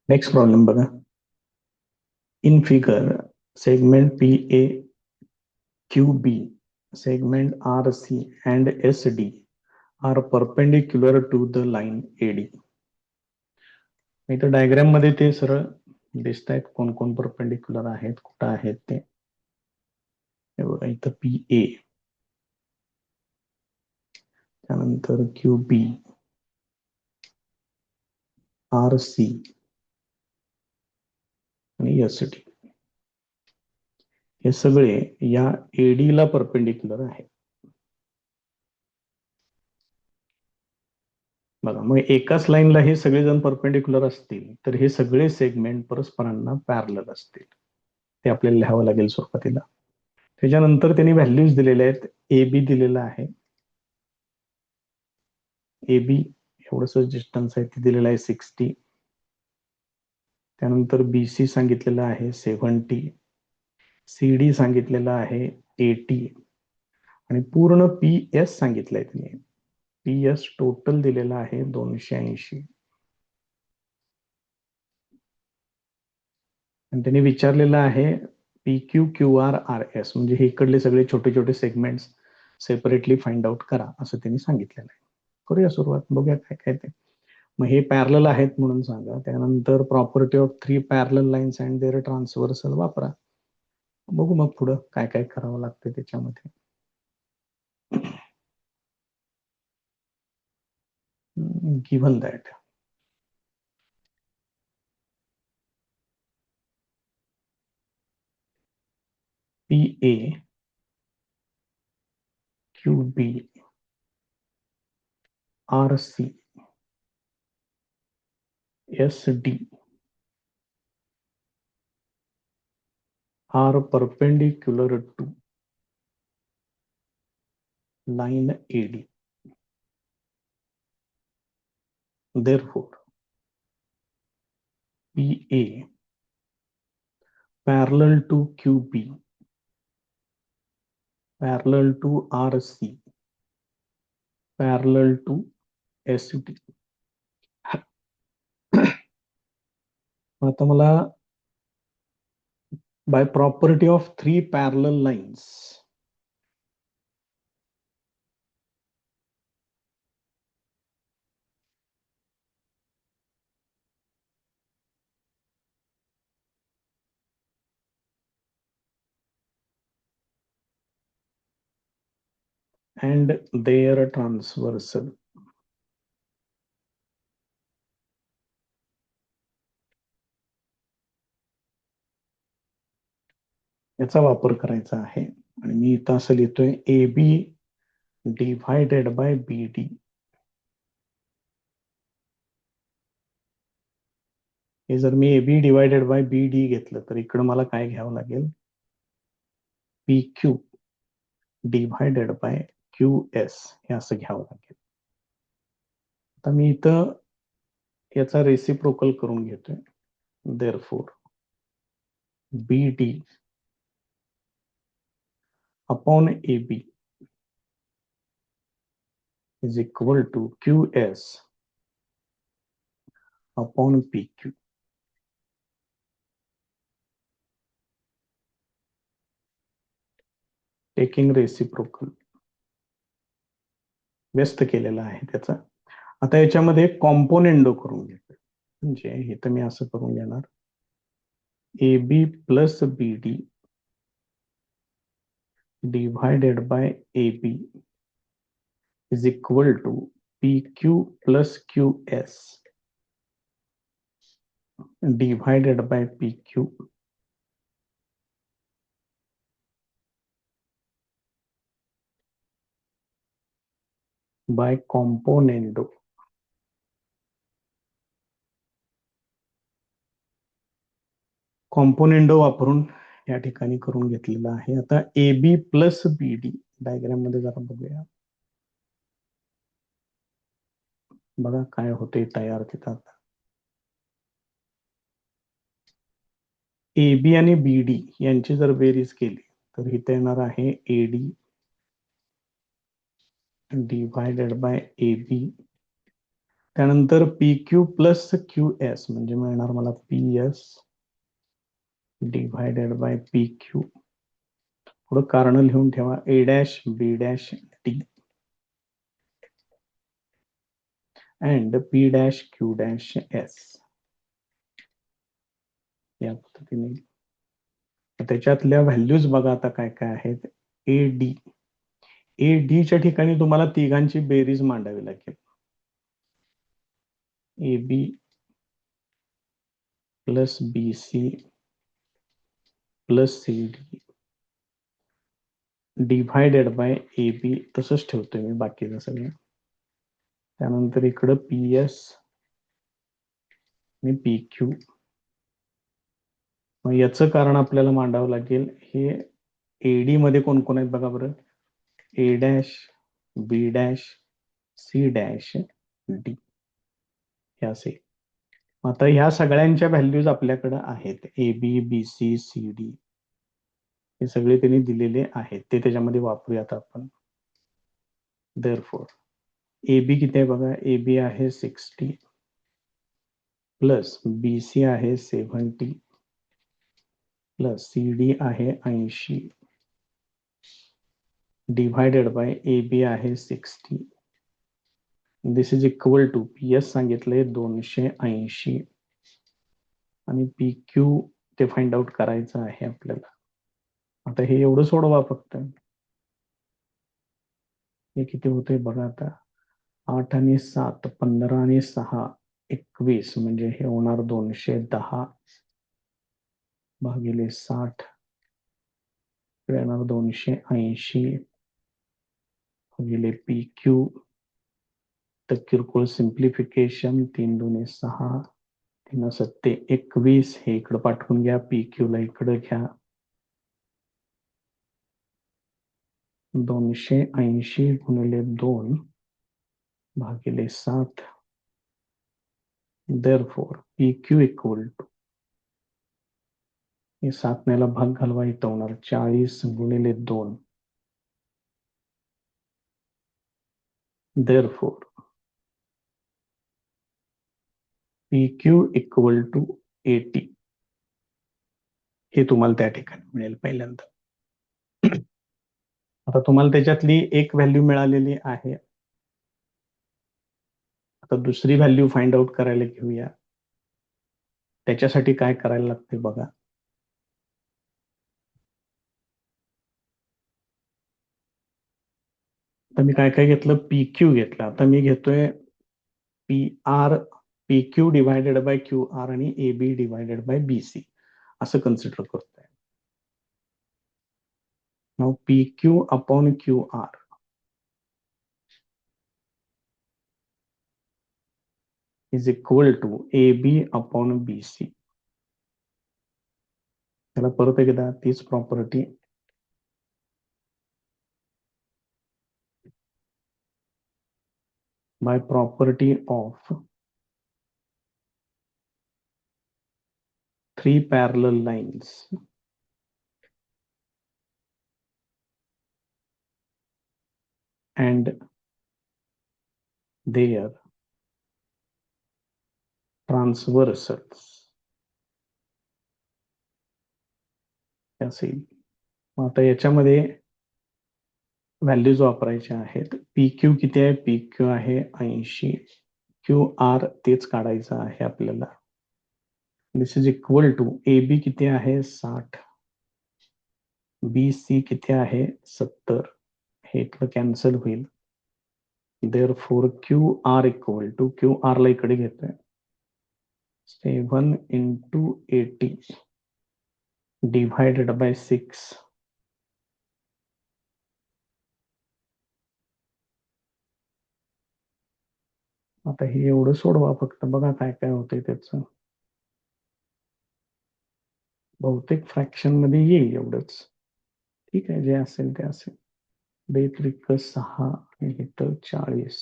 Next problem बघा. In figure segment PA, QB, segment RC and SD are perpendicular to the line AD. इथं diagram मध्ये ते सरळ दिसत आहेत कोण कोण परपेंडिक्युलर आहेत, कुठं आहेत ते. हे बघा इथं PA, त्यानंतर QB, RC आणि SD. हे सगळे या AD ला परपेंडिक्युलर आहेत. बघा, मग एकाच लाईनला हे सगळेजण परपेंडिक्युलर असतील तर हे सगळे सेगमेंट परस्परांना पॅरलल असतील. ते आपल्याला लिहावं लागेल सुरुवातीला. त्याच्यानंतर त्यांनी व्हॅल्यूज दिलेल्या आहेत. AB दिलेला आहे, AB एवढंच डिस्टन्स आहे ते दिलेलं आहे 60. त्यानंतर BC सांगितलेलं आहे 70, CD सांगितलेलं आहे 80 आणि पूर्ण PS सांगितलंय त्यांनी. PS टोटल दिलेला आहे 280. आणि त्यांनी विचारलेलं आहे PQ, QR, RS, म्हणजे हे इकडले सगळे छोटे छोटे सेगमेंट्स सेपरेटली फाइंड आउट करा असं त्यांनी सांगितलेलं आहे. करूया सुरुवात, बघूया काय काय ते. मग हे पॅरलल आहेत म्हणून सांगा. त्यानंतर property of 3 parallel lines and their transversal वापरा. बघू मग पुढं काय काय करावं लागतं त्याच्यामध्ये. Given that PA, QB, RC, SD are perpendicular to line AD. Therefore, PA parallel to QB, parallel to RC, parallel to SD. आता मला by property of 3 parallel lines and their transversal याचा वापर करायचा आहे. आणि मी इथं असं लिहितोय AB डिवायडेड बाय BD. हे जर मी AB डिवायडेड बाय BD घेतलं तर इकडं मला काय घ्यावं लागेल, PQ डिवायडेड बाय QS हे असं घ्यावं लागेल. आता मी इथं याचा रेसिप्रोकल करून घेतोय. Therefore BD upon AB is equal to QS upon PQ. Taking reciprocal व्यस्त केलेला आहे त्याचा. आता याच्यामध्ये कॉम्पोनेंडो करून घेतोय. म्हणजे हे तर मी असं करून घेणार, AB plus BD divided by AB is equal to PQ plus QS divided by PQ by componendo. Componendo वापरून या ठिकाणी करून घेतलेला आहे. आता AB प्लस BD डायग्राम मध्ये जरा बघूया. बघा काय होते तयार तिथं. आता AB आणि BD यांची जर बेरीज केली तर इथे येणार आहे AD डिवायडेड बाय AB त्यानंतर P Q plus Q S म्हणजे मिळणार मला P S divided by P Q. पुढं कारण लिहून ठेवा A dash B dash T and P dash Q dash S. या पद्धतीने त्याच्यातल्या व्हॅल्यूज बघा आता काय काय आहेत. ए डी, ए डीच्या ठिकाणी तुम्हाला तिघांची बेरीज मांडावी लागेल. A B plus B C plus C D divided by A B. तसंच ठेवतोय मी बाकीचं सगळं. त्यानंतर इकडं पी एस आणि पी क्यू. मग याचं कारण आपल्याला मांडावं लागेल. हे एडी मध्ये कोण कोण आहेत बघा बरं. A dash B dash C dash D हे असे. आता ह्या सगळ्यांच्या व्हॅल्यूज आपल्याकडे आहेत. A B B C C D हे सगळे त्यांनी दिलेले आहेत. ते त्याच्यामध्ये वापरूयात आपण. देअरफॉर ए बी किती आहे बघा. ए बी आहे 60 प्लस बी सी आहे 70 प्लस सी डी आहे 80 डिव्हायडेड बाय ए बी आहे 60. This is equal to P S सांगितलंय 280 आणि पी क्यू ते फाइंड आउट करायचं आहे आपल्याला. आता हे एवढं सोडवा फक्त. हे किती होते बघा आता. 8 आणि 7 15 आणि 6 21 म्हणजे हे होणार 210 भागिले 60 येणार 280 भागिले पी क्यू. तर किरकोळ सिम्प्लिफिकेशन 3 दुने 6 3 सत्ते 21. हे इकडे पाठवून घ्या. पी क्यू ला इकडे घ्या. 280 गुणिले 2 भागिले 7. Therefore P Q equal to हे 7 नेला भाग घालवा इथं होणार 40 गुणिले 2. Therefore P Q equal to 80 हे तुम्हाला त्या ठिकाणी मिळेल पहिल्यांदा. आता तुम्हाला त्याच्यातली एक व्हॅल्यू मिळालेली आहे. आता दुसरी व्हॅल्यू फाइंड आउट करायला घेऊया. त्याच्यासाठी काय करायला लागते बघा. आता मी काय काय घेतलं. पी क्यू घेतलं. आता मी घेतोय P R P Q divided by Q R आणि A B divided by B C असं कन्सिडर करतोय. Now P Q upon Q R is equal to A B upon B C. त्याला परत एकदा तीच property. by property of three parallel lines and their transversals असेल. आता याच्यामध्ये values वापरायच्या आहेत. पी क्यू किती आहे. पी क्यू आहे 80. क्यू आर तेच काढायचं आहे आपल्याला. This is equal to A B किती आहे 60 बी सी किती आहे 70. हे इथलं कॅन्सल होईल. Therefore Q R equal to Q R ला इकडे घेतोय 7 into 80 divided by 6. आता हे एवढं सोडवा फक्त. बघा काय काय होतंय त्याचं. बहुतेक फ्रॅक्शन मध्ये येईल एवढंच. ठीक आहे. जे असेल ते असेल. 2 6 आणि इथं 40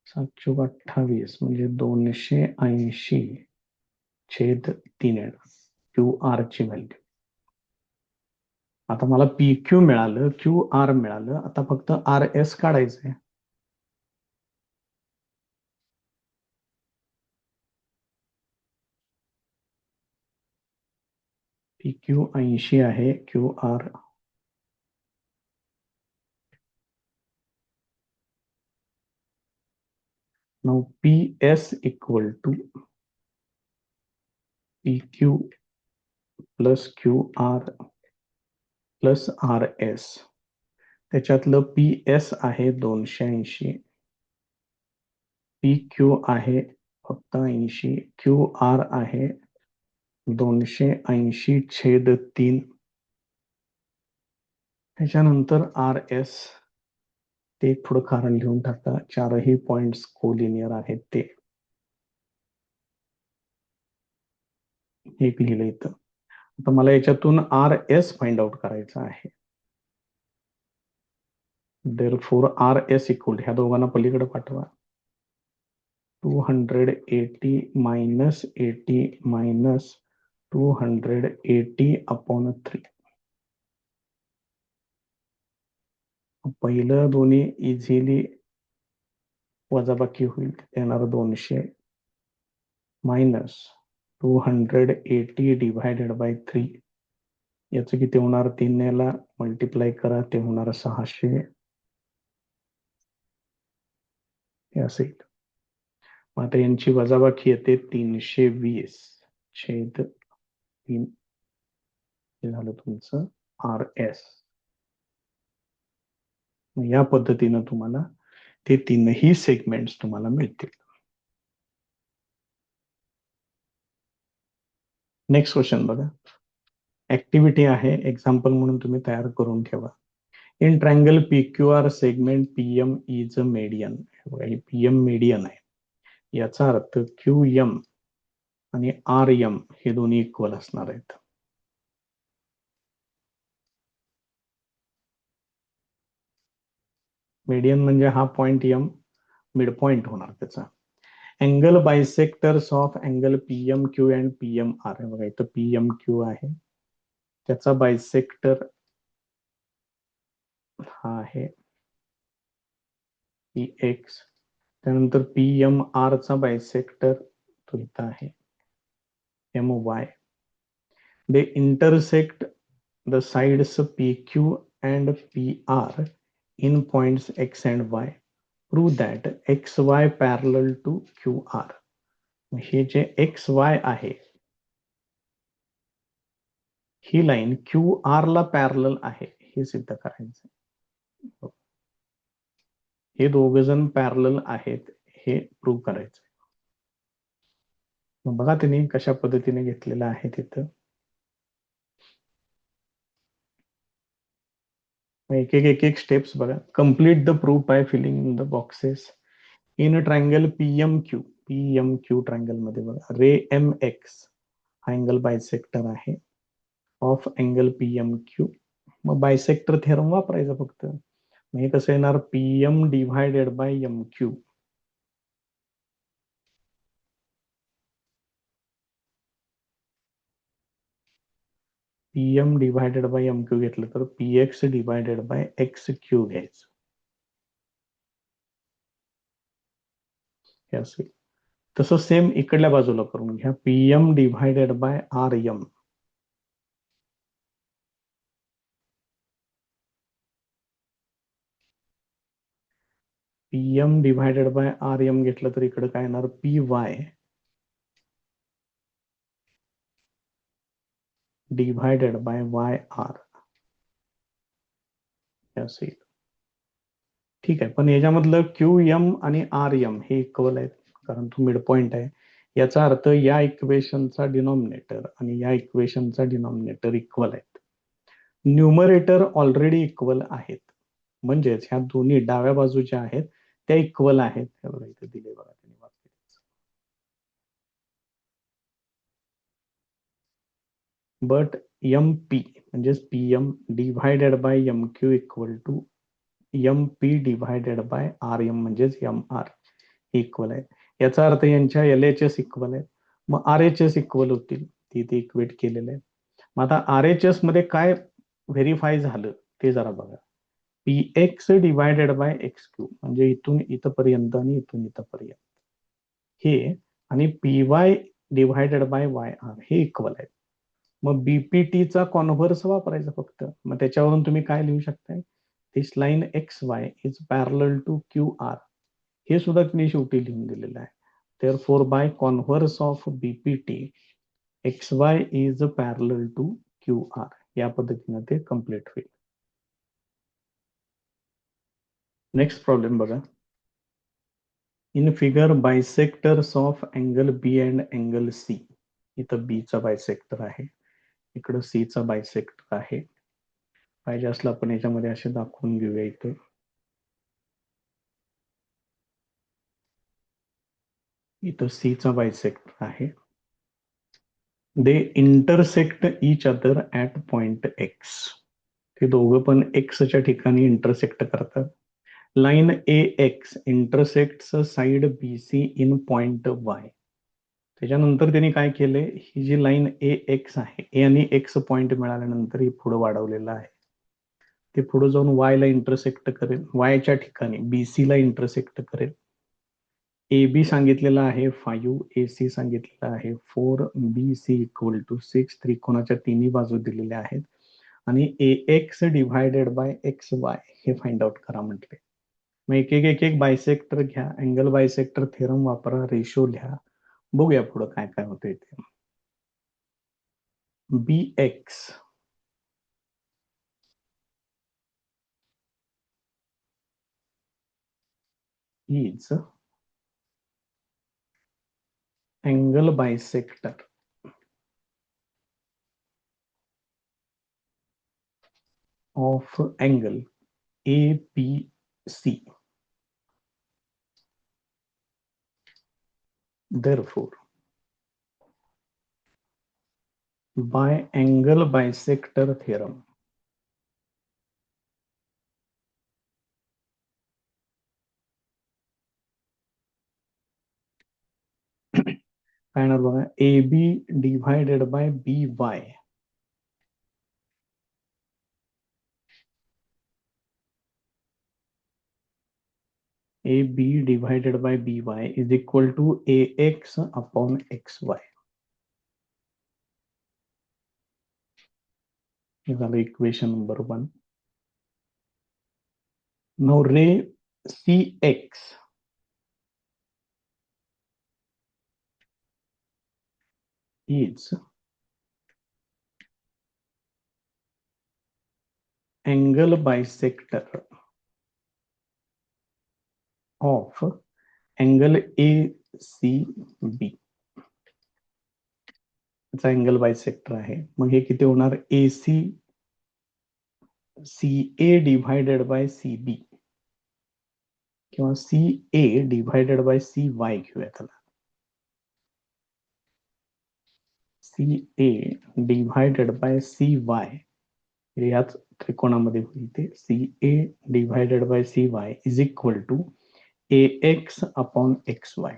7 28 म्हणजे 280 छेद 3 येणार क्यू आर ची व्हॅल्यू. आता मला पी क्यू मिळालं. क्यू आर मिळालं. आता फक्त आर एस काढायचंय. पी क्यू 80 आहे, Q R now P S equal to P Q plus Q R plus R S. त्याच्यातलं पी एस आहे 280, पी क्यू आहे फक्त 80, क्यू आर आहे 280/3. त्याच्यानंतर आर एस ते थोडं कारण लिहून टाका. चारही पॉइंट्स कोलिनियर आहेत ते एक लिहिलं इथं. आता मला याच्यातून आर एस फाइंड आउट करायचा आहे. देअरफॉर आर एस इक्वल ह्या दोघांना पलीकडे पाठवा. 280 मायनस 80 मायनस 280/3. पहिलं दोन्ही इझिली वजाबाकी होईल. येणार 200 मायनस 280/3. याचं किती होणार? 3 याला मल्टिप्लाय करा, ते होणार 600. हे असेल. आता यांची वजाबाकी येते 320/3. हे झालं तुमचं आर एस. या पद्धतीनं तुम्हाला ते तीनही सेगमेंट्स तुम्हाला मिळतील. नेक्स्ट क्वेश्चन बघा. ऍक्टिव्हिटी आहे, एक्झाम्पल म्हणून तुम्ही तयार करून ठेवा. In triangle P Q R segment PM is a median. PM median आहे. याचा अर्थ क्यू एम आणि आर एम हे दोन्ही इक्वल असणार आहेत. मेडियन म्हणजे हा पॉइंट एम मिड पॉइंट होणार त्याचा. Angle bisectors of angle PM Q and PM R. बघा इथं पीएम क्यू आहे, त्याचा बायसेक्टर हा आहे पी एक्स. त्यानंतर पीएम आर चा बायसेक्टर तो इथं आहे M Y. They intersect the sides PQ and PR in points X and Y. Prove that XY parallel to QR. हे जे XY आहे, ही लाईन QR ला पॅरलल आहे हे सिद्ध करायचं. हे दोघ जण पॅरलल आहेत हे प्रूव्ह करायचं. मग बघा त्यांनी कशा पद्धतीने घेतलेलं आहे तिथं. एक एक स्टेप्स बघा. Complete the proof by filling in the boxes. In triangle PMQ triangle मध्ये बघा रे एम एक्स हा अँगल बायसेक्टर आहे ऑफ अँगल पीएमक्यू. मग बायसेक्टर थेरम वापरायचा फक्त. मग हे कसं येणार? PM divided by M Q. PM divided by M Q घेतलं तर P X divided by X Q घ्यायचं. हे असेल. तसं सेम इकडल्या बाजूला करून घ्या. PM divided by R M. PM divided by R M घेतलं तर इकडे काय येणार? P Y divided by Y R असेल. ठीक आहे. पण याच्यामधलं क्यू एम आणि आर एम हे इक्वल आहेत कारण तो मिड पॉइंट आहे. याचा अर्थ या इक्वेशनचा डिनॉमिनेटर आणि या इक्वेशनचा डिनॉमिनेटर इक्वल आहेत. न्यूमरेटर ऑलरेडी इक्वल आहेत. म्हणजेच ह्या दोन्ही डाव्या बाजूच्या आहेत त्या इक्वल आहेत. इथे दिले बघा त्यांनी वाक्य. बट एम पी म्हणजेच PM divided by M Q equal to M P divided by R M म्हणजेच एम आर इक्वल आहे. याचा अर्थ यांच्या एल एच एस इक्वल आहे. मग आर एच एस इक्वल होतील. तिथे इक्वेट केलेलं आहे. मग आता आर एच एस मध्ये काय व्हेरीफाय झालं ते जरा बघा. P X divided by X Q म्हणजे इथून इथपर्यंत आणि इथून इथपर्यंत हे आणि P Y divided by Y R हे इक्वल आहे. मग बीपीटीचा कॉन्व्हर्स वापरायचा फक्त. मग त्याच्यावरून तुम्ही काय लिहू शकताय, this line X Y is parallel to Q R, हे सुद्धा तुम्ही शेवटी लिहून दिलेलं आहे. therefore by converse of BPT XY is parallel to QR. या पद्धतीने ते कम्प्लीट होईल. नेक्स्ट प्रॉब्लेम बघा. In figure bisectors of angle B and angle C. इथं बी चा बायसेक्टर आहे, इकडं सी चा बायसेक्टर आहे. पाहिजे असलं आपण याच्यामध्ये असे दाखवून घेऊया. इथं इथं सी चा बायसेक्टर आहे. They intersect each other at point X. ते दोघं पण एक्सच्या ठिकाणी इंटरसेक्ट करतात. Line A X intersect side B C in point Y. त्याच्यानंतर त्यांनी काय केलंय, ही जी लाईन ए एक्स आहे, ए आणि एक्स पॉइंट मिळाल्यानंतर ही पुढे वाढवलेलं आहे. ते पुढे जाऊन वाय ला इंटरसेक्ट करेल, वायच्या ठिकाणी बीसी ला इंटरसेक्ट करेल. ए बी सांगितलेलं आहे 5, ए सी सांगितलेलं आहे 4, बी सी इक्वल टू 6. त्रिकोणाच्या तिन्ही बाजू दिलेल्या आहेत आणि A X divided by X Y हे फाइंड आउट करा म्हटले. मग एक बायसेक्टर घ्या, अँगल बायसेक्टर थेरम वापरा, रेशो लिहा, बघूया पुढे काय काय होतंय ते. B X is angle bisector of angle ABC. Therefore, by angle bisector theorem, काय येणार बघा, AB divided bye BY AB divided by BY is equal to AX upon XY. हे झालं equation number 1. Now ray CX is angle bisector of angle ACB. चा angle bisector आहे. मग हे किती होणार, AC CA divided bye CB किंवा CA divided by CY घेऊया त्याला. CA डिव्हायडेड बाय CY याच त्रिकोणामध्ये होईल ते. CA divided by CY is equal to AX upon XY.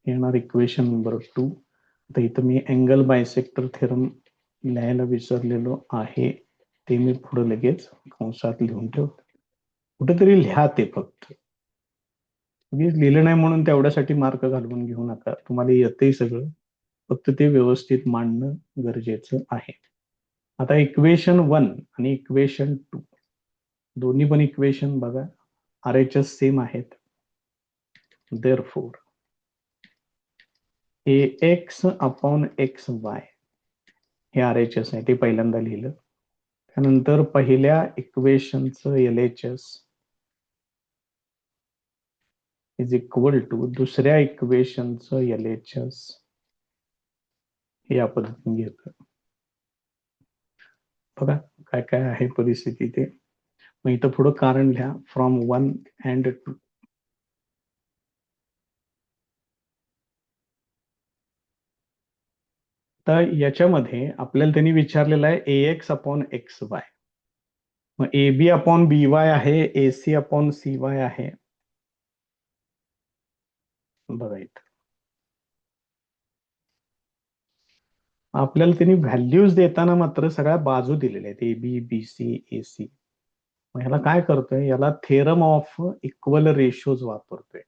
येणार इक्वेशन नंबर 2. आता इथं मी अँगल बायसेक्टर थेरम लिहायला विसरलेलो आहे, ते मी पुढे लगेच कंसात लिहून ठेवतो. कुठेतरी लिहा ते, फक्त लिहिलं नाही म्हणून तेवढ्यासाठी मार्क घालवून घेऊ नका. तुम्हाला येतंय सगळं, फक्त ते व्यवस्थित मांडणं गरजेचं आहे. आता इक्वेशन 1 आणि इक्वेशन 2 दोन्ही पण इक्वेशन बघा, RHS सेम आहेत. देअरफॉर AX अपॉन XY हे RHS आहे, ते पहिल्यांदा लिहिलं. त्यानंतर पहिल्या इक्वेशनचं LHS इज इक्वल टू दुसऱ्या इक्वेशनचं LHS हे या पद्धतीने घेतो. बघा काय काय आहे परिस्थिती ते. मग इथं पुढं कारण लिहा, फ्रॉम 1 अँड 2. तर याच्यामध्ये आपल्याला त्यांनी विचारलेलं आहे AX अपॉन XY. मग AB अपॉन BY आहे, AC अपॉन CY आहे. बघा इथं आपल्याला त्यांनी व्हॅल्यूज देताना मात्र सगळ्या बाजू दिलेल्या आहेत, AB BC AC. मग ह्याला काय करतोय, याला थेरम ऑफ इक्वल रेशोज वापरतोय.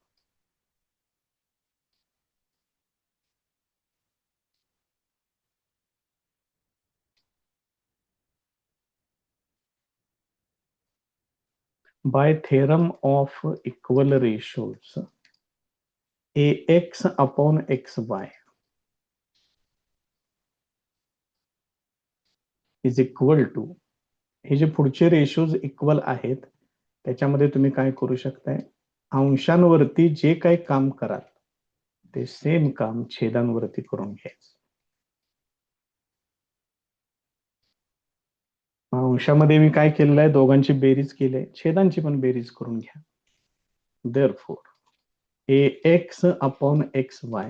by theorem of equal ratios, ax upon xy is equal to, हे जे पुढचे रेशोज इक्वल आहेत त्याच्यामध्ये तुम्ही काय करू शकताय, अंशांवरती जे काही काम कराल ते सेम काम छेदांवरती करून घ्यायचं. अंशामध्ये मी काय केलेलं आहे, दोघांची बेरीज केली आहे, छेदांची पण बेरीज करून घ्या. therefore ax upon xy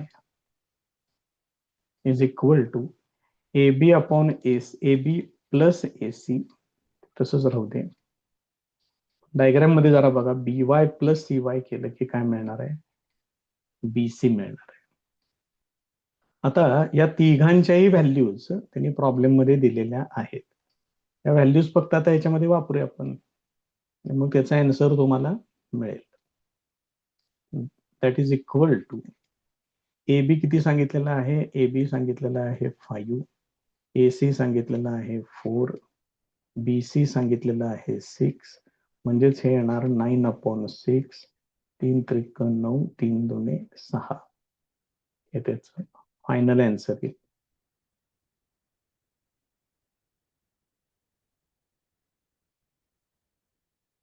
is equal to ab upon ab plus ac. तसंच राहू दे. डायग्राम मध्ये जरा बघा, by प्लस cy केलं की काय मिळणार आहे, bc मिळणार आहे. आता या तिघांच्याही व्हॅल्यूज त्यांनी प्रॉब्लेम मध्ये दिलेल्या आहेत. या व्हॅल्यूज फक्त आता याच्यामध्ये वापरूया आपण, मग त्याचा आन्सर तुम्हाला मिळेल. That is equal to, A B किती सांगितलेलं आहे, ए बी सांगितलेलं आहे 5, ए सी सांगितलेलं आहे 4, बी सी सांगितलेलं आहे 6, म्हणजेच हे येणार 9/6, 3 त्रिक 9, 3 2 6. हे त्याचं फायनल आन्सर येईल.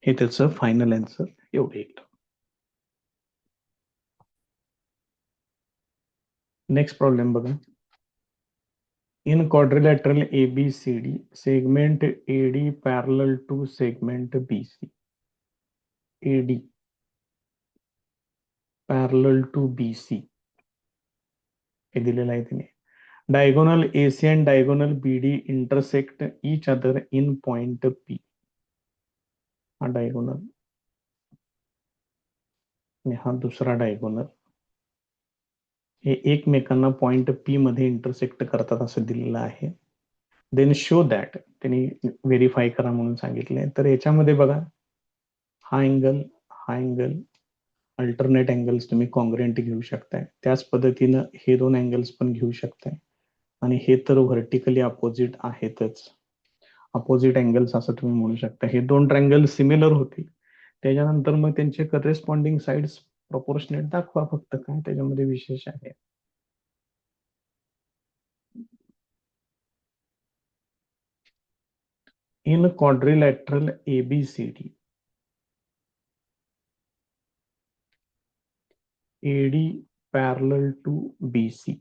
हे त्याचं फायनल आन्सर एवढे येईल. नेक्स्ट प्रॉब्लेम बघा. In quadrilateral ABCD, segment AD parallel to segment BC. AD parallel to BC हे दिलेलं आहे तिने. Diagonal AC and diagonal BD intersect each other in point P. हा diagonal आणि हा दुसरा diagonal हे एकमेकांना पॉइंट P मध्ये इंटरसेक्ट करतात असं दिलेलं आहे. देन शो दॅट, त्यांनी व्हेरीफाय करा म्हणून सांगितले. तर याच्यामध्ये बघा, हा अँगल अल्टरनेट अँगल्स तुम्ही कॉन्ग्रुएंट घेऊ शकताय. त्याच पद्धतीनं हे दोन अँगल्स पण घेऊ शकताय. आणि हे तर व्हर्टिकली अपोजिट आहेतच, अपोजिट अँगल्स असं तुम्ही म्हणू शकता. हे दोन ट्रँगल सिमिलर होतील, त्याच्यानंतर मग त्यांचे करेस्पॉन्डिंग साइड्स प्रपोर्शनेट दाखवा, फक्त काय त्याच्यामध्ये विशेष आहे. इन quadrilateral ABCD, AD parallel to BC,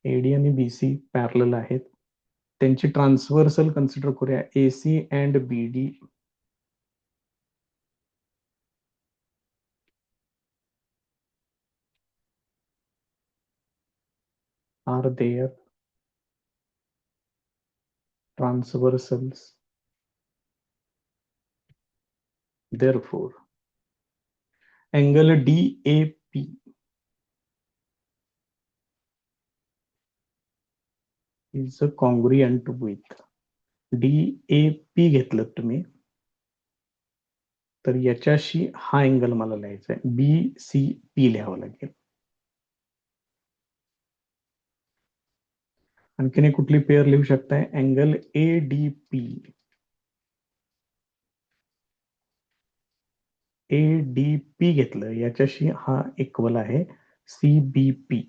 AD आणि BC पॅरलल आहेत, त्यांची ट्रान्सव्हर्सल कन्सिडर करूया. AC and BD are their transversals. Therefore, angle DAP is congruent with, DAP घेतलं तुम्ही तर याच्याशी हा अँगल मला लिहायचा आहे, BCP लिहावं लागेल. आणखीन एक कुठली पेअर लिहू शकताय, अँगल ADP, ADP घेतलं याच्याशी हा इक्वल आहे CBP.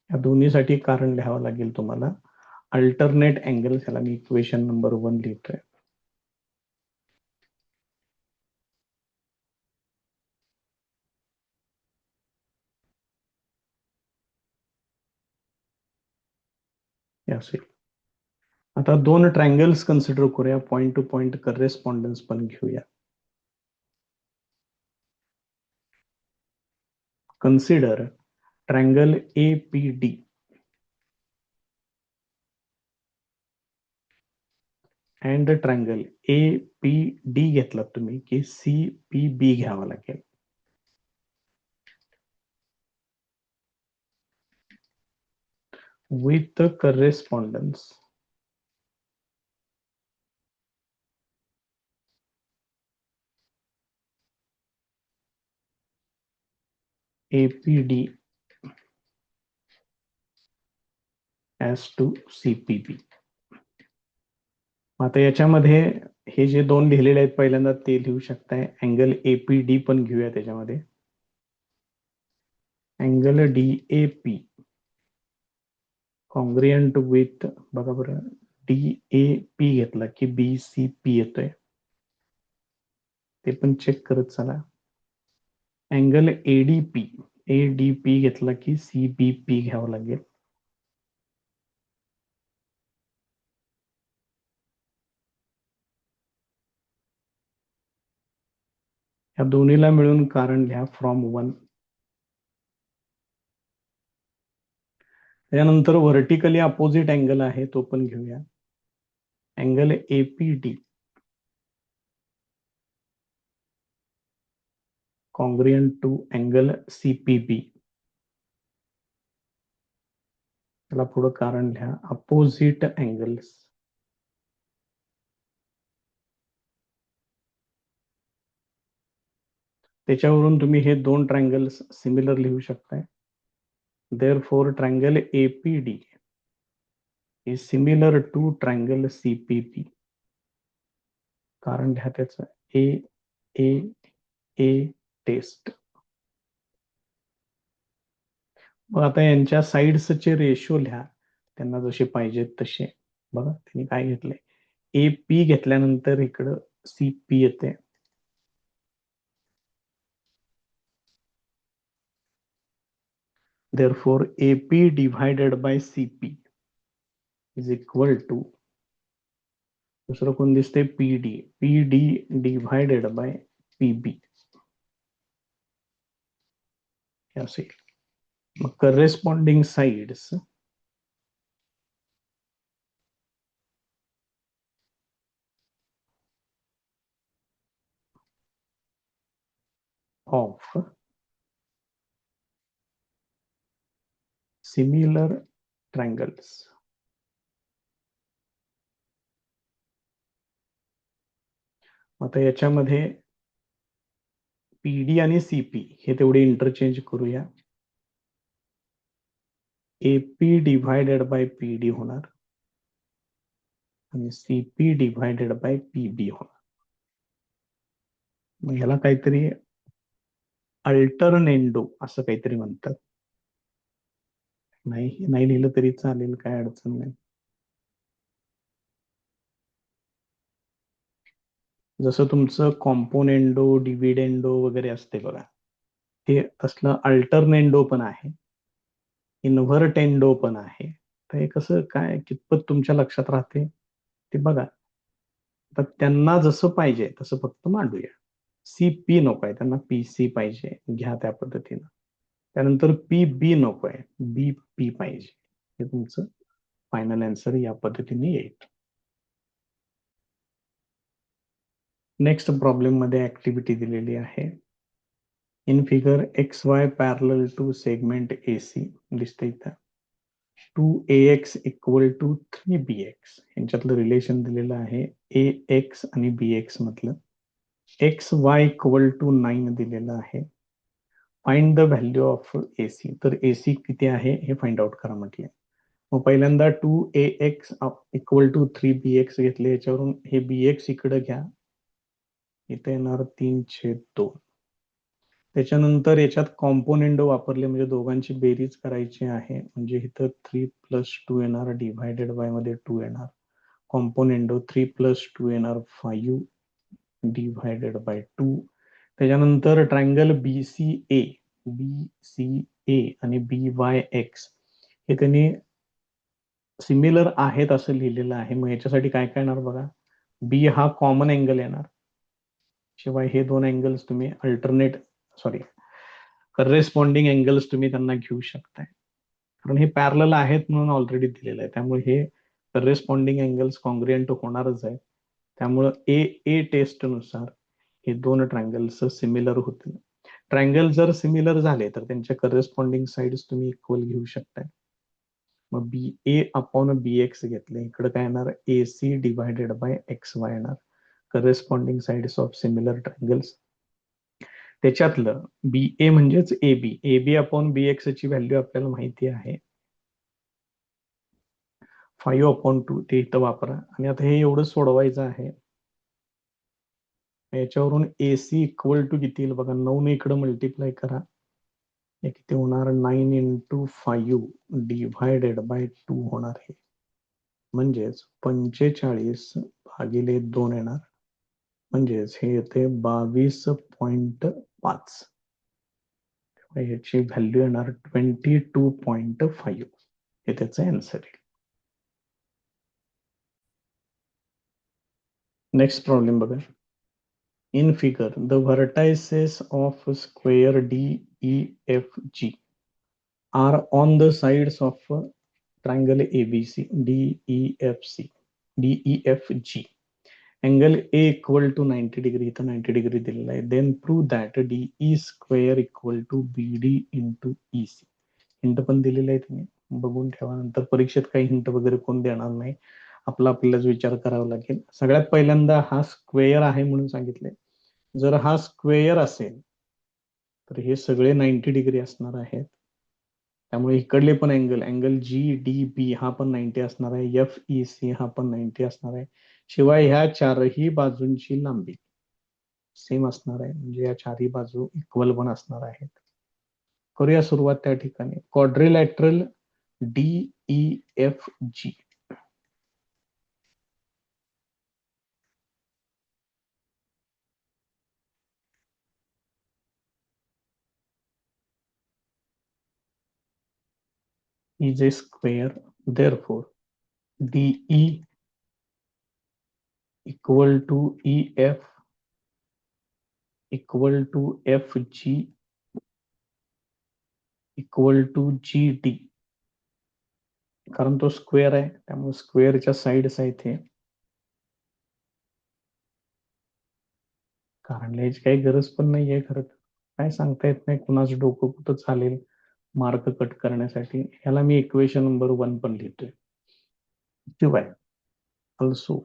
या दोन्हीसाठी कारण लिहावं लागेल तुम्हाला, अल्टरनेट अँगल. ह्याला मी इक्वेशन नंबर 1 लिहितोय. असेल. आता दोन ट्रँगल्स कन्सिडर करूया, पॉइंट टू पॉइंट करेस्पॉन्डन्स पण घेऊया. Consider triangle APD and triangle APD घेतला तुम्ही की CPB घ्यावा लागेल. With correspondence APD as to CPB. आता याच्यामध्ये हे जे दोन लिहिलेले आहेत पहिल्यांदा ते लिहू शकताय. अँगल एपीडी पण घेऊया त्याच्यामध्ये. अँगल डीएपी कॉन्ग्रियंट विथ, बघा बरं, डीएपी घेतला की बीसीपी येतोय, ते पण चेक करत चला. अँगल एडीपी घेतला की सीबीपी घ्यावं लागेल. या दोन्हीला मिळून कारण घ्या फ्रॉम 1. त्यानंतर व्हर्टिकली अपोजिट अँगल आहे तो पण घेऊया. Angle APD congruent to angle CPB. त्याला पुढं कारण लिहा, अपोजिट अँगल्स. त्याच्यावरून तुम्ही हे दोन ट्रायंगल्स सिमिलर लिहू शकताय. Therefore triangle APD is similar to triangle CPB. कारण घ्या त्याचं, ए ए ए टेस्ट. मग आता यांच्या साइड्सचे रेशो लिहा, त्यांना जसे पाहिजेत तसे. बघा त्यांनी काय घेतलंय, ए पी घेतल्यानंतर इकडं सी पी येते. Therefore A P divided by C P is equal to, दुसरं कोण दिसते, PD. PD divided by PB असेल. मग corresponding sides of similar triangles. आता याच्यामध्ये पीडी आणि सीपी हे तेवढे इंटरचेंज करूया. एपी डिव्हायडेड बाय पीडी होणार आणि सीपी डिव्हायडेड बाय पीबी होणार. मग ह्याला काहीतरी अल्टरनेंडो असं काहीतरी म्हणतात. नाही नाही लिहिलं तरी चालेल, काय अडचण नाही. जसं तुमचं कॉम्पोनेंडो, डिव्हिडेंडो वगैरे असते बघा, ते असलं अल्टरनेंडो पण आहे, इन्व्हर्टेंडो पण आहे. तर हे कसं काय कितपत तुमच्या लक्षात राहते ते बघा. तर त्यांना जसं पाहिजे तसं फक्त मांडूया. सी पी नको आहे, त्यांना पी सी पाहिजे, घ्या त्या पद्धतीनं. त्यानंतर पी बी नको आहे, बी पी पाहिजे. हे तुमचं फायनल आन्सर या पद्धतीने येईल. नेक्स्ट प्रॉब्लेम मध्ये ऍक्टिव्हिटी दिलेली आहे. इन फिगर एक्स वाय पॅरल टू सेगमेंट एसी दिसते इथं. 2ax इक्वल टू 3bx यांच्यातलं रिलेशन दिलेलं आहे ax आणि bx मधलं. एक्स वाय इक्वल टू 9 दिलेलं आहे. Find the value of AC. तर एसी किती आहे हे फाइंड आउट करा म्हटले. मग पहिल्यांदा 2ax इक्वल टू 3bx घेतले, याच्यावरून हे bx इकडे घ्या, इथे येणार 3/2. त्याच्यानंतर याच्यात कॉम्पोनेंडो वापरले, म्हणजे दोघांची बेरीज करायची आहे, म्हणजे इथं 3 + 2 येणार, डिव्हायडेड बाय मध्ये 2 येणार. कॉम्पोनेंडो 3 + 2 येणार 5 डिव्हायडेड बाय 2. त्याच्यानंतर ट्रायंगल बी सी ए आणि BYX हे त्यांनी सिमिलर आहेत असं लिहिलेलं आहे. मग याच्यासाठी काय काय येणार बघा, बी हा कॉमन अँगल येणार, शिवाय हे दोन अँगल्स तुम्ही करेस्पॉन्डिंग अँगल्स तुम्ही त्यांना घेऊ शकताय, कारण हे पॅरलल आहेत म्हणून ऑलरेडी दिलेलं आहे. त्यामुळे हे करेस्पॉन्डिंग अँगल्स कॉन्ग्रियंट होणारच आहे. त्यामुळं ए टेस्ट नुसार हे दोन ट्रायंगल्स सिमिलर होतील. ट्रायंगल जर सिमिलर झाले तर त्यांच्या करेस्पॉन्डिंग साइड्स तुम्ही इक्वल घेऊ शकताय. मग बी ए अपॉन बी एक्स घेतले, इकडे काय येणार, A C divided by X Y येणार. Corresponding sides of similar triangles. त्याच्यातलं बी ए म्हणजेच A B upon B X ची व्हॅल्यू आपल्याला माहिती आहे 5/2 ते इथं वापरा आणि आता हे एवढं सोडवायचं आहे. याच्यावरून AC इक्वल टू किती येईल बघा, 9 ने इकडे मल्टिप्लाय करा. हे किती होणार, 9 × 5 डिव्हायडेड बाय 2 होणार आहे. म्हणजेच 45/2 येणार. म्हणजेच हे येते 22.5. याची व्हॅल्यू येणार 22.5. हे त्याचं आन्सर आहे. नेक्स्ट प्रॉब्लेम बघा. In figure, the vertices of square DEFG are on the sides of triangle ABC, DEFG. Angle A equal to 90 degree, इथं 90 degree दिलेला आहे. Then prove that DE square equal to BD into EC. Hint पण दिलेलं आहे, तुम्ही बघून ठेवा. नंतर परीक्षेत काही हिंट वगैरे कोण देणार नाही, आपल्यालाच विचार करावा लागेल. सगळ्यात पहिल्यांदा हा स्क्वेअर आहे म्हणून सांगितलंय. जर हा स्क्वेअर असेल तर हे सगळे 90 डिग्री असणार आहेत. त्यामुळे इकडले पण अँगल GDB हा पण 90 असणार आहे, FEC हा पण 90 असणार आहे. शिवाय ह्या चारही बाजूंची लांबी सेम असणार आहे, म्हणजे या चारही बाजू इक्वल पण असणार आहेत. करूया सुरुवात त्या ठिकाणी. Quadrilateral DEFG is a square, therefore DE equal to EF equal to FG equal to GD. कारण तो स्क्वेअर आहे त्यामुळे स्क्वेअरच्या साईड्स आहेत हे. कारण लिहायची काही गरज पण नाहीये खरं. काय सांगता येत नाही कुणाच डोकं कुठं चालेल मार्क कट करण्यासाठी. ह्याला मी इक्वेशन नंबर 1 पण लिहितोय. शिवाय also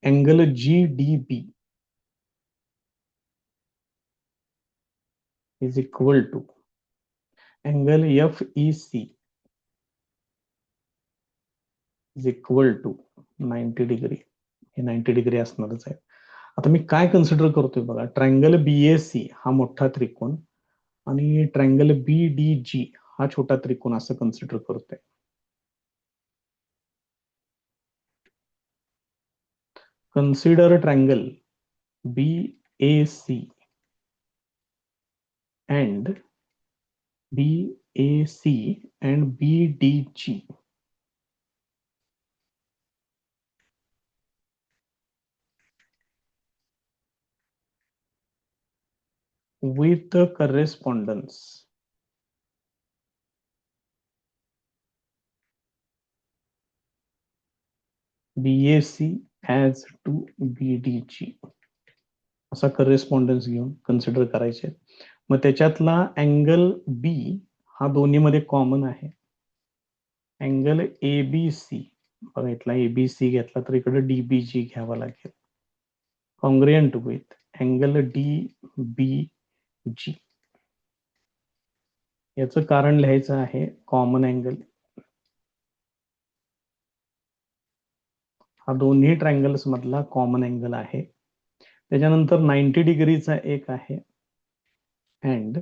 angle GDB is equal to angle FEC is equal to 90 degree. हे 90 डिग्री असणारच आहे. आता मी काय कन्सिडर करतोय बघा, ट्रायंगल BAC हा मोठा त्रिकोण आणि ट्रायंगल BDG हा छोटा त्रिकोण असं कन्सिडर करतोय. Consider triangle BAC and BDG with the correspondence BAC as to BDG असा करेस्पॉन्डन्स घेऊन कन्सिडर करायचे. मग त्याच्यातला अँगल B हा दोन्ही मध्ये कॉमन आहे. अँगल ABC बघा, इथला ABC घेतला तर इकडे DBG घ्यावा लागेल. कॉंग्रियंट विथ अँगल DBG. याचं कारण लिहायचं आहे कॉमन अँगल. हा दोन्ही ट्रायंगल्स मधला कॉमन अँगल आहे. त्याच्यानंतर 90 डिग्रीचा एक आहे अँड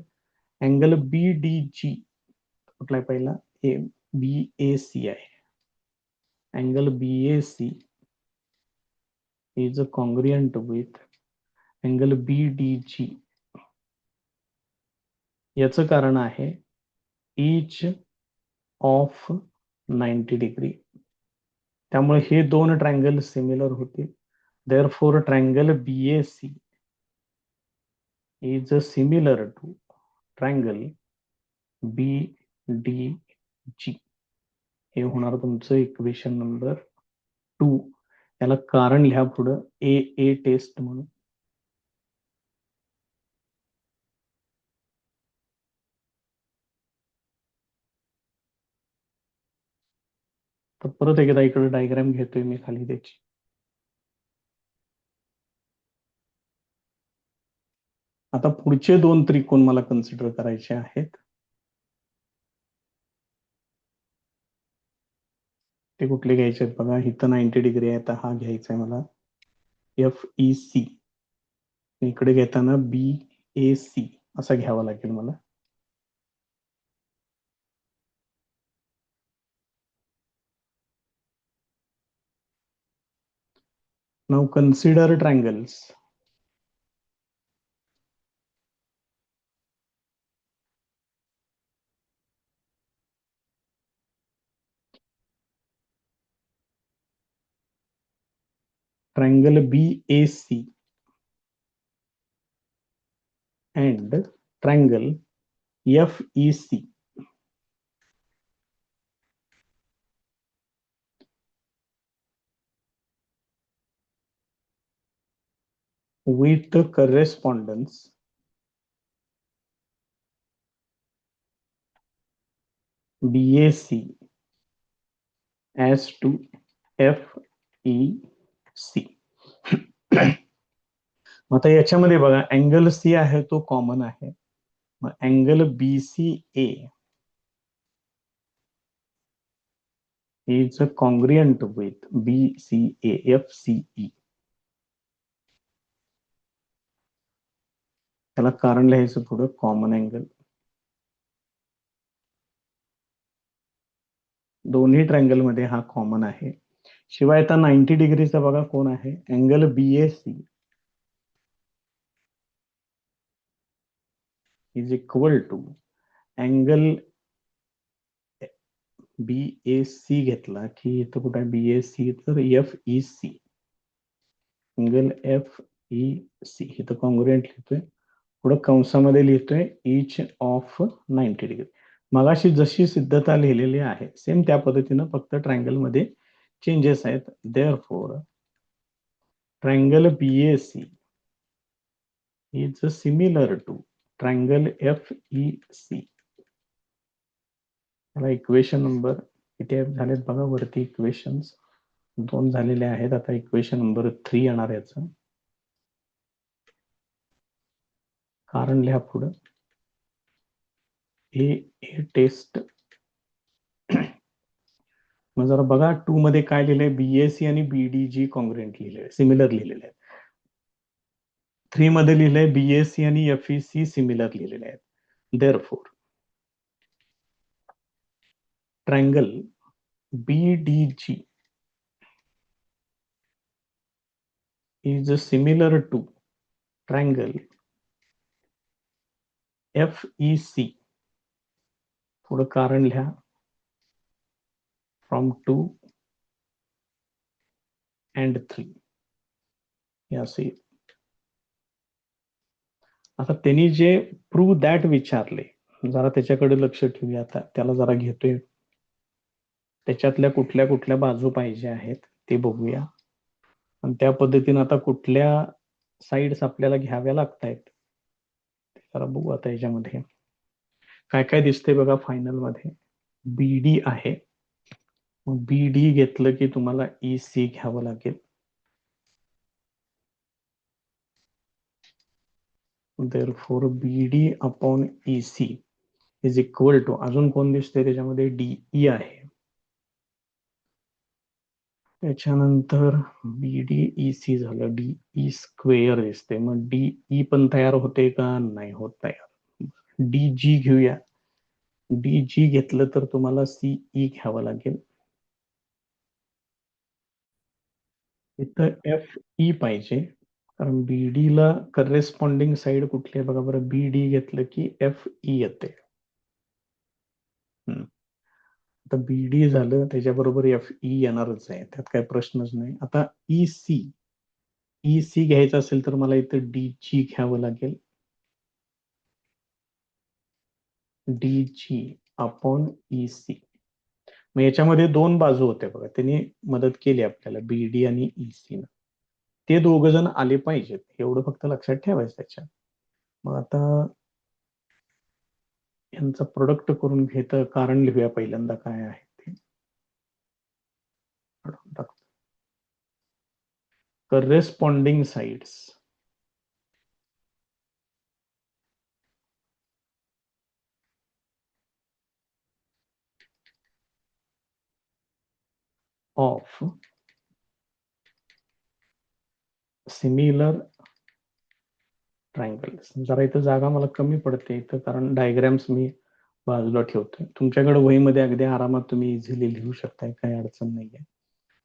अँगल BDG कुठला पहिला BAC आहे. Angle BAC is congruent with angle BDG. याचं कारण आहे each of 90 डिग्री. त्यामुळे हे दोन ट्रायंगल सिमिलर होतील. therefore triangle BAC is similar to triangle BDG. हे होणार तुमचं इक्वेशन नंबर 2. याला कारण लिहा पुढं AA टेस्ट म्हणून. तर परत एकदा इकडे डायग्राम घेतोय मी खाली त्याची. आता पुढचे दोन त्रिकोण मला कन्सिडर करायचे आहेत. ते कुठले घ्यायचे आहेत बघा, इथं 90 डिग्री आहे, तर हा घ्यायचा आहे मला FEC. इकडे घेताना BAC असा घ्यावा लागेल मला. Now consider triangles. Triangle BAC and triangle FEC with correspondence BAC as to FEC. आता याच्यामध्ये बघा, अँगल सी आहे तो कॉमन आहे. मग angle BCA is congruent with BCA FCE. त्याला कारण लिहायचं पुढं कॉमन अँगल. दोन्ही ट्रायंगल मध्ये हा कॉमन आहे. शिवाय आता 90 डिग्रीचा बघा कोण आहे, angle BAC is equal to angle BAC घेतला की इथं कुठे आहे BAC, तर FEC. अँगल FEC इथं कॉन्ग्रुएंट लिहितोय, पुढे कंसामध्ये लिहितोय इच ऑफ 90 डिग्री. मगाशी जशी सिद्धता लिहिलेली आहे सेम त्या पद्धतीनं, फक्त ट्रायंगल मध्ये चेंजेस आहेत. Therefore triangle BAC is similar to triangle FEC. मला इक्वेशन नंबर किती झालेत बघा, वरती इक्वेशन्स 2 झालेले आहेत. आता इक्वेशन नंबर 3 येणार याचं कारण लिहा पुढं. ए टेस्ट. मग जरा बघा 2 मध्ये काय लिहिलंय, BAC आणि BDG कॉन्ग्रुएंट लिहिलंय, सिमिलर लिहिलेले आहेत. 3 मध्ये लिहिलंय BAC आणि FEC सिमिलर लिहिलेले आहेत. Therefore triangle BDG is similar to triangle FEC. पुढे कारण लिहा फ्रॉम 2 and 3 हे असे. आता त्यांनी जे प्रूव्ह दॅट विचारले, जरा त्याच्याकडे लक्ष ठेवूया. आता त्याला जरा घेतोय, त्याच्यातल्या कुठल्या कुठल्या बाजू पाहिजे आहेत ते बघूया, आणि त्या पद्धतीने आता कुठल्या साइड्स आपल्याला घ्याव्या लागतायत ते जरा बघू. आता याच्यामध्ये काय काय दिसतंय बघा. फायनल मध्ये BD आहे, मग BD घेतलं की तुम्हाला EC घ्यावं लागेल. therefore BD upon EC is equal to, अजून कोण दिसतंय त्याच्यामध्ये, DE आहे. त्याच्यानंतर BDEC झालं, DE स्क्वेअर दिसते. मग DE पण तयार होते का, नाही होत तयार. DG घेऊया. DG घेतलं तर तुम्हाला CE घ्यावं लागेल. इथं FE पाहिजे, कारण BD ला करेस्पॉन्डिंग साइड कुठली आहे बघा बरं. BD घेतलं की FE येते. आता BD झालं, त्याच्याबरोबर FE येणारच आहे, त्यात काही प्रश्नच नाही. आता EC घ्यायचं असेल तर मला इथं DG घ्यावं लागेल. DG upon EC. मग याच्यामध्ये 2 बाजू होत्या बघा, त्यांनी मदत केली आपल्याला BD आणि EC. ते दोघ जण आले पाहिजेत, एवढं फक्त लक्षात ठेवायचं त्याच्यात. मग आता यांचं प्रोडक्ट करून घेत, कारण लिहूया पहिल्यांदा काय आहे ते. Corresponding sides of similar triangles. जरा इथं जागा मला कमी पडते इथं, कारण डायग्रॅम्स मी बाजूला ठेवतोय. तुमच्याकडे वहीमध्ये अगदी आरामात तुम्ही इझिली लिहू शकताय, काही अडचण नाहीये.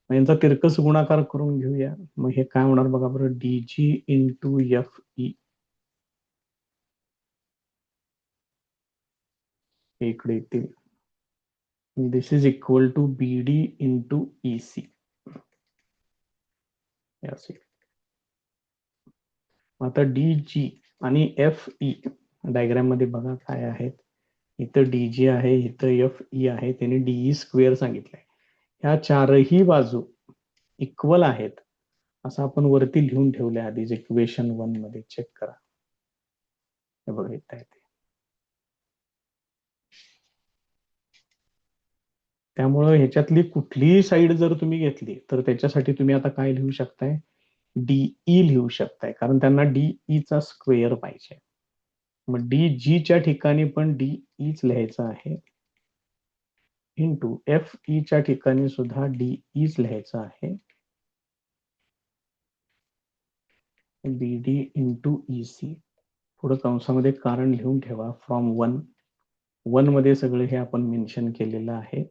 मग यांचा तिरकस गुणाकार करून घेऊया. मग हे काय होणार बघा बरं, डीजी इंटू एफ ई इकडे येतील. This is equal to B D into E C. आता डी जी आणि एफ ई डायग्राम मध्ये बघा काय आहेत. इथं डी जी आहे, इथं एफ ई आहे. त्याने डीई स्क्वेअर सांगितलंय. ह्या चारही बाजू इक्वल आहेत असं आपण वरती लिहून ठेवले आधीच इक्वेशन 1 मध्ये. चेक करा, हे बघा इथं आहे ते. त्यामुळं ह्याच्यातली कुठलीही साईड जर तुम्ही घेतली तर त्याच्यासाठी तुम्ही आता काय लिहू शकताय, डीई लिहू शकताय, कारण त्यांना डीई चा स्क्वेअर पाहिजे. मग डी जी च्या ठिकाणी पण डीईच लिहायचं आहे, इंटू एफ ई च्या ठिकाणी सुद्धा डीईच लिहायचं आहे, बी डी इंटू ई सी. पुढे कंसामध्ये कारण लिहून ठेवा, फ्रॉम 1 मध्ये सगळे हे आपण मेन्शन केलेलं आहे.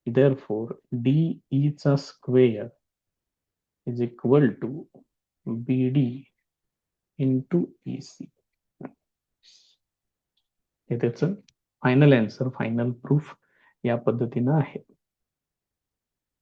देअरफॉर डीई चा square is equal to B D into E C. हे त्याचं फायनल आन्सर, फायनल प्रूफ या पद्धतीनं आहे.